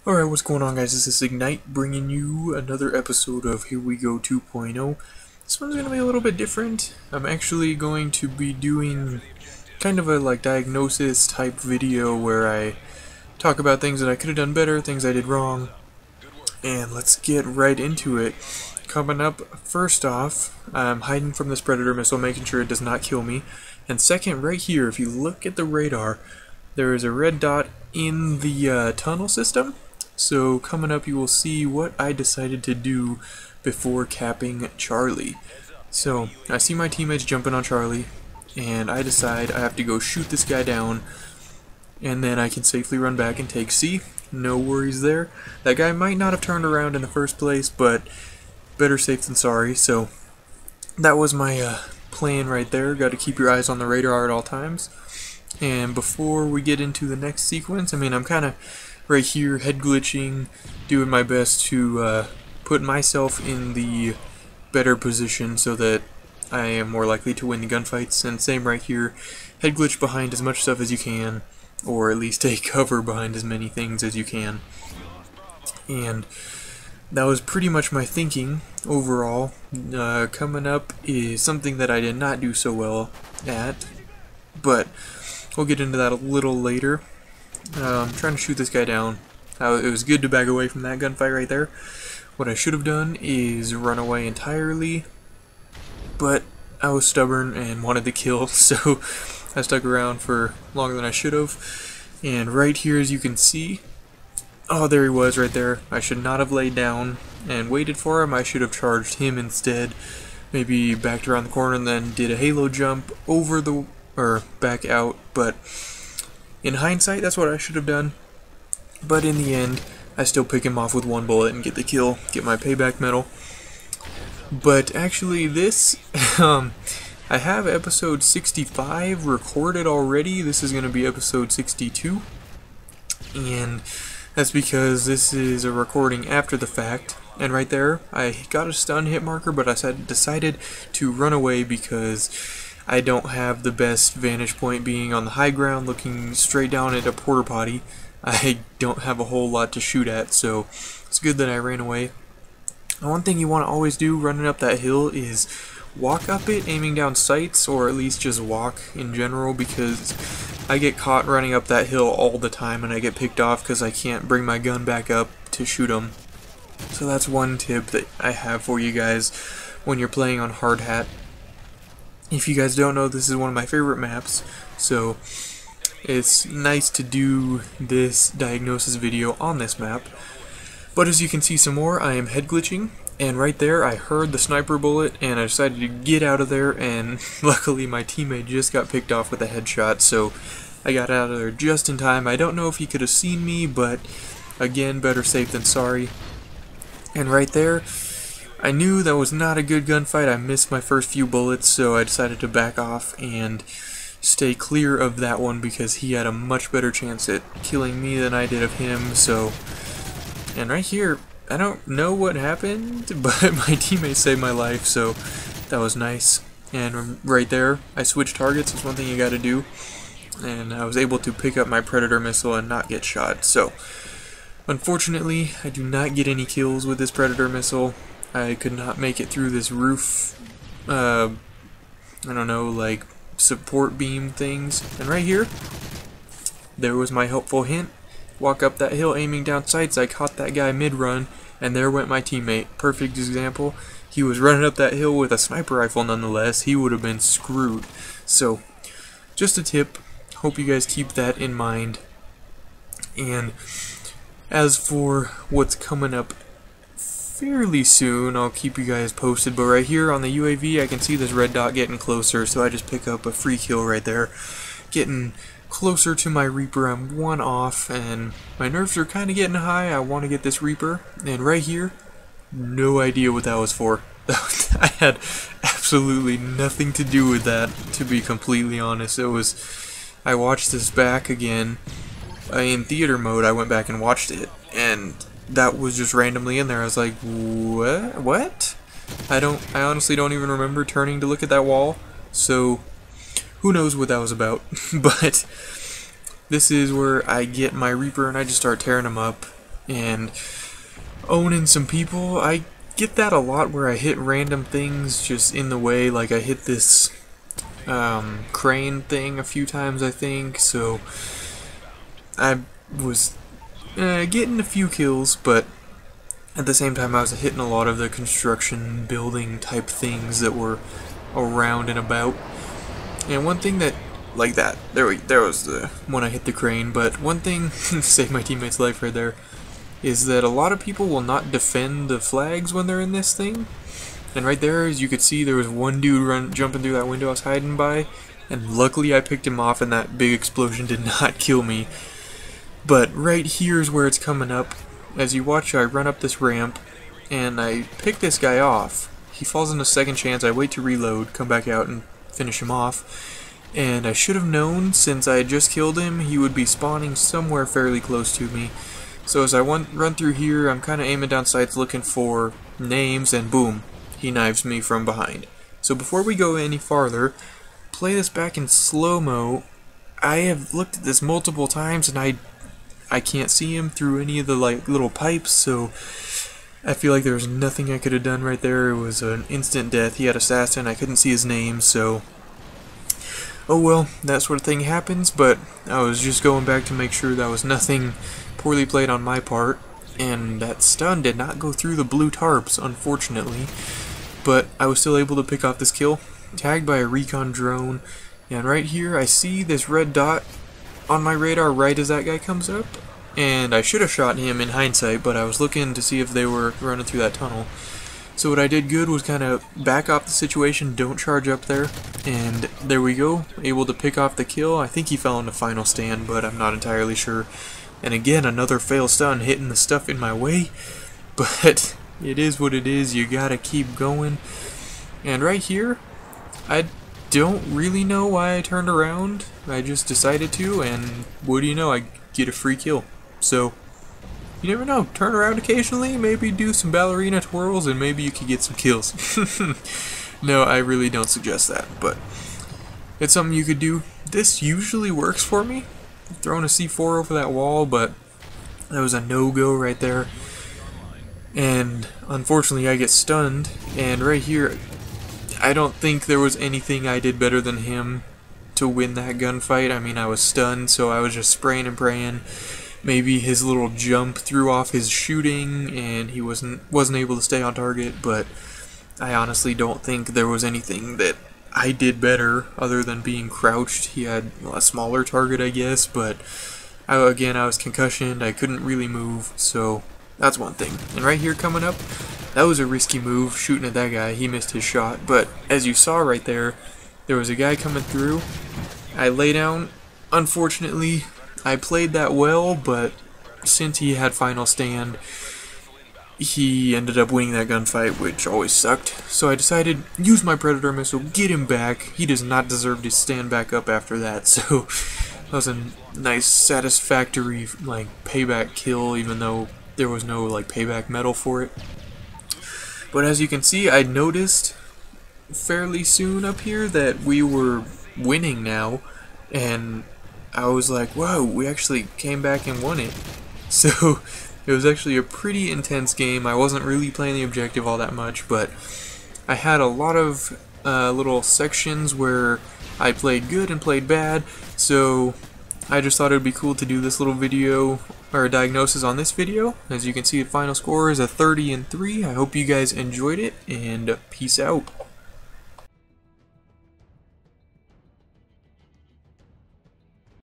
Alright, what's going on, guys? This is Ignite bringing you another episode of Here We Go 2.0. This one's going to be a little bit different. I'm actually going to be doing kind of a diagnosis type video where I talk about things that I could have done better, things I did wrong, and let's get right into it. Coming up, first off, I'm hiding from this predator missile, making sure it does not kill me. And second, right here, if you look at the radar, there is a red dot in the tunnel system. So coming up, you will see what I decided to do before capping Charlie. So I see my teammates jumping on Charlie, and I decide I have to go shoot this guy down, and then I can safely run back and take C. No worries there. That guy might not have turned around in the first place, but better safe than sorry. So that was my plan right there. Got to keep your eyes on the radar at all times. And before we get into the next sequence, I'm kind of right here head glitching, doing my best to put myself in the better position so that I am more likely to win the gunfights. And same right here, head glitch behind as much stuff as you can, or at least take cover behind as many things as you can. And that was pretty much my thinking overall. Coming up is something that I did not do so well at, but we'll get into that a little later. I'm trying to shoot this guy down. It was good to back away from that gunfight right there. What I should have done is run away entirely, but I was stubborn and wanted the kill, so I stuck around for longer than I should have. And right here, as you can see, oh, there he was right there. I should not have laid down and waited for him. I should have charged him instead. Maybe backed around the corner and then did a halo jump over the, or back out, but in hindsight, that's what I should have done. But in the end, I still pick him off with one bullet and get the kill, get my payback medal. But actually this, I have episode 65 recorded already. This is going to be episode 62. And that's because this is a recording after the fact. And right there, I got a stun hit marker, but I decided to run away because I don't have the best vantage point, being on the high ground looking straight down at a porta potty. I don't have a whole lot to shoot at, so it's good that I ran away. And one thing you want to always do running up that hill is walk up it aiming down sights, or at least just walk in general, because I get caught running up that hill all the time and I get picked off because I can't bring my gun back up to shoot them. So that's one tip that I have for you guys when you're playing on hard hat. If you guys don't know, this is one of my favorite maps, so it's nice to do this diagnosis video on this map. But as you can see some more, I am head glitching, and right there I heard the sniper bullet and I decided to get out of there, and luckily my teammate just got picked off with a headshot, so I got out of there just in time. I don't know if he could have seen me, but again, better safe than sorry. And right there, I knew that was not a good gunfight. I missed my first few bullets, so I decided to back off and stay clear of that one because he had a much better chance at killing me than I did of him. So, and right here, I don't know what happened, but my teammate saved my life, so that was nice. And right there, I switched targets. It's one thing you gotta do. And I was able to pick up my predator missile and not get shot. So, unfortunately, I do not get any kills with this predator missile. I could not make it through this roof, I don't know, like support beam things. And right here, there was my helpful hint. Walk up that hill aiming down sights. I caught that guy mid-run, and there went my teammate. Perfect example. He was running up that hill with a sniper rifle nonetheless. He would have been screwed. So, just a tip. Hope you guys keep that in mind. And as for what's coming up fairly soon, I'll keep you guys posted, but right here on the UAV I can see this red dot getting closer, so I just pick up a free kill right there. Getting closer to my Reaper, I'm one off, and my nerves are kind of getting high. I want to get this Reaper, and right here, no idea what that was for. I had absolutely nothing to do with that, to be completely honest. I watched this back again in theater mode. I went back and watched it, and that was just randomly in there. I was like, what? I honestly don't even remember turning to look at that wall, so who knows what that was about. But this is where I get my Reaper and I just start tearing him up. and owning some people. I get that a lot where I hit random things just in the way, like I hit this crane thing a few times, I think, so I was getting a few kills, but at the same time I was hitting a lot of the construction building type things that were around and about. And one thing that, like that, there was the when I hit the crane, but one thing saved my teammate's life right there, is that a lot of people will not defend the flags when they're in this thing. And right there, as you could see, there was one dude jumping through that window I was hiding by, and luckily I picked him off and that big explosion did not kill me. But right here is where it's coming up. As you watch, I run up this ramp, and I pick this guy off. He falls in a second chance, I wait to reload, come back out and finish him off. And I should have known, since I had just killed him, he would be spawning somewhere fairly close to me. So as I run through here, I'm kind of aiming down sights looking for names, and boom, he knives me from behind. So before we go any farther, play this back in slow-mo. I have looked at this multiple times, and I can't see him through any of the little pipes, so I feel like there was nothing I could have done right there. It was an instant death. He had assassin, I couldn't see his name, so oh well, that sort of thing happens, but I was just going back to make sure that was nothing poorly played on my part, and that stun did not go through the blue tarps, unfortunately, but I was still able to pick off this kill, tagged by a recon drone, and right here I see this red dot on my radar right as that guy comes up, and I should have shot him in hindsight, but I was looking to see if they were running through that tunnel. So what I did good was kind of back off the situation, don't charge up there, and there we go, able to pick off the kill. I think he fell in the final stand, but I'm not entirely sure. And again, another fail stun hitting the stuff in my way, but it is what it is, you gotta keep going. And right here, I don't really know why I turned around, I just decided to, and what do you know, I get a free kill. So you never know, turn around occasionally, maybe do some ballerina twirls, and maybe you could get some kills. No, I really don't suggest that, but it's something you could do. This usually works for me, throwing a C4 over that wall, but that was a no-go right there. And unfortunately I get stunned, and right here, I don't think there was anything I did better than him to win that gunfight. I mean, I was stunned, so I was just spraying and praying. Maybe his little jump threw off his shooting and he wasn't able to stay on target, but I honestly don't think there was anything that I did better other than being crouched. He had a smaller target, I guess, but again, I was concussioned, I couldn't really move, so that's one thing. And right here coming up, that was a risky move, shooting at that guy. He missed his shot, but as you saw right there, there was a guy coming through. I lay down. Unfortunately, I played that well, but since he had final stand, he ended up winning that gunfight, which always sucked. So I decided, use my Predator missile, get him back. He does not deserve to stand back up after that, so that was a nice, satisfactory, payback kill, even though there was no, payback medal for it. But as you can see, I noticed fairly soon up here that we were winning now, and I was like, whoa, we actually came back and won it. So it was actually a pretty intense game. I wasn't really playing the objective all that much, but I had a lot of little sections where I played good and played bad, so I just thought it would be cool to do this little video, or diagnosis on this video. As you can see, the final score is a 30-3. I hope you guys enjoyed it, and peace out.